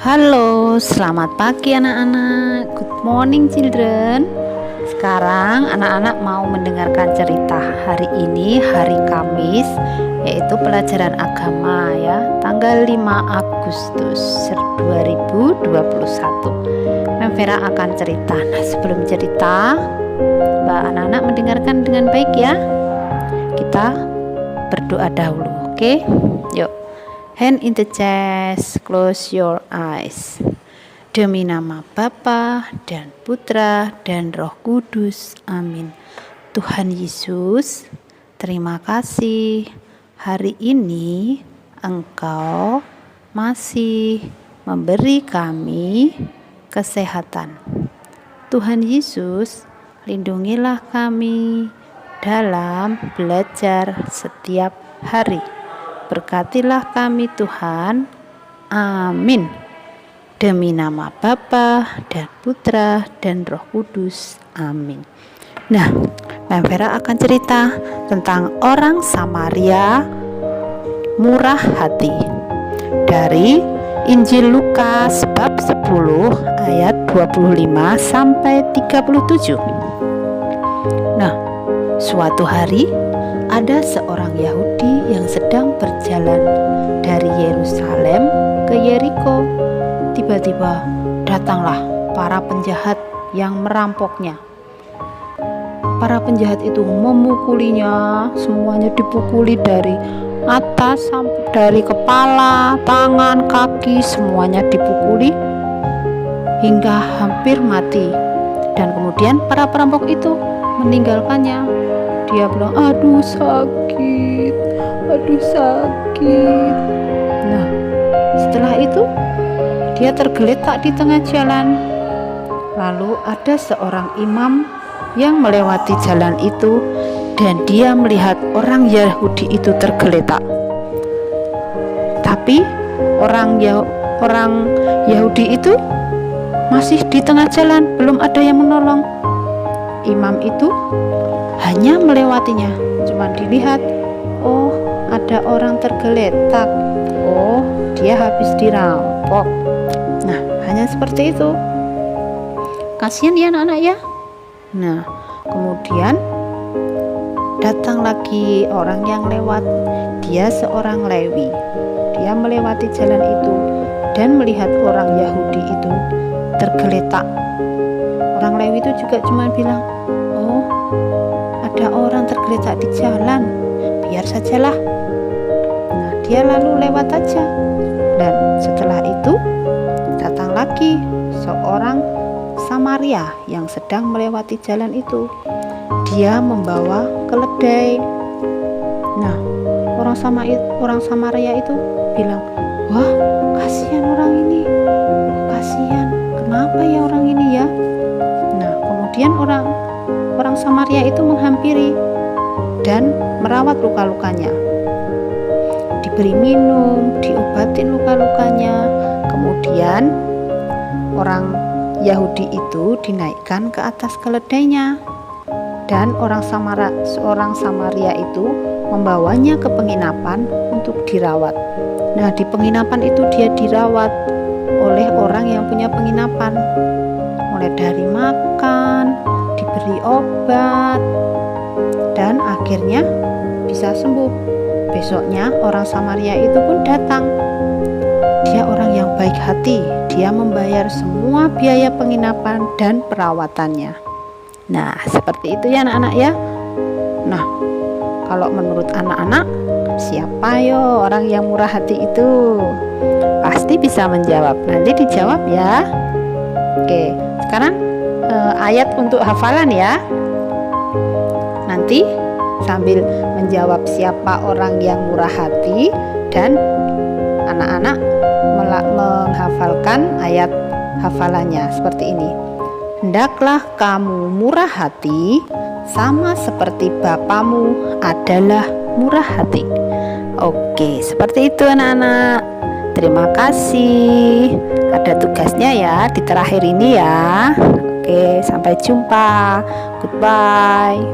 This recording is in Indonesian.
Halo, selamat pagi anak-anak. Good morning children. Sekarang anak-anak mau mendengarkan cerita. Hari ini hari Kamis, yaitu pelajaran agama ya, tanggal 5 Agustus 2021. Vera akan cerita. Nah, sebelum cerita, anak-anak mendengarkan dengan baik ya. Kita berdoa dahulu, oke? Yuk. Hand in the chest, close your eyes. Demi nama Bapa dan Putra dan Roh Kudus. Amin. Tuhan Yesus, terima kasih. Hari ini Engkau masih memberi kami kesehatan. Tuhan Yesus, lindungilah kami dalam belajar setiap hari. Berkatilah kami Tuhan. Amin. Demi nama Bapa dan Putra dan Roh Kudus. Amin. Nah, Vera akan cerita tentang orang Samaria murah hati dari Injil Lukas bab 10 ayat 25 sampai 37. Nah, suatu hari ada seorang Yahudi yang sedang berjalan dari Yerusalem ke Yeriko. Tiba-tiba datanglah para penjahat yang merampoknya. Para penjahat itu memukulinya, semuanya dipukuli dari atas sampai dari kepala, tangan, kaki, semuanya dipukuli hingga hampir mati. Dan kemudian para perampok itu meninggalkannya. Dia bilang, aduh sakit. Nah, setelah itu dia tergeletak di tengah jalan. Lalu ada seorang imam yang melewati jalan itu, dan dia melihat orang Yahudi itu tergeletak. Tapi orang Yahudi itu masih di tengah jalan, belum ada yang menolong. Imam itu hanya melewatinya, cuma dilihat, oh ada orang tergeletak, oh dia habis dirampok. Nah, hanya seperti itu. Kasihan ya anak-anak ya. Nah, kemudian datang lagi orang yang lewat. Dia seorang Lewi. Dia melewati jalan itu dan melihat orang Yahudi itu tergeletak. Orang Lewi itu juga cuma bilang, oh ada orang tergeletak di jalan, biar sajalah. Nah, dia lalu lewat aja. Dan setelah itu datang lagi seorang Samaria yang sedang melewati jalan itu. Dia membawa keledai. Nah, orang Samaria itu bilang, wah kasihan orang ini, kasihan, kenapa ya orang ini ya. Nah, kemudian orang Samaria itu menghampiri dan merawat luka-lukanya, diberi minum, diobatin luka-lukanya. Kemudian orang Yahudi itu dinaikkan ke atas keledainya, dan seorang Samaria itu membawanya ke penginapan untuk dirawat. Nah, di penginapan itu dia dirawat oleh orang yang punya penginapan, mulai dari makan, diberi obat, dan akhirnya bisa sembuh. Besoknya orang Samaria itu pun datang. Dia orang yang baik hati. Dia membayar semua biaya penginapan dan perawatannya. Nah, seperti itu ya anak-anak ya. Nah, kalau menurut anak-anak, siapa yo orang yang murah hati itu? Pasti bisa menjawab. Nanti dijawab ya. Oke, sekarang ayat untuk hafalan ya. Nanti sambil menjawab siapa orang yang murah hati, dan anak-anak menghafalkan ayat hafalannya seperti ini. Hendaklah kamu murah hati sama seperti Bapamu adalah murah hati. Oke, seperti itu anak-anak. Terima kasih. Ada tugasnya ya di terakhir ini ya. Oke, sampai jumpa. Goodbye.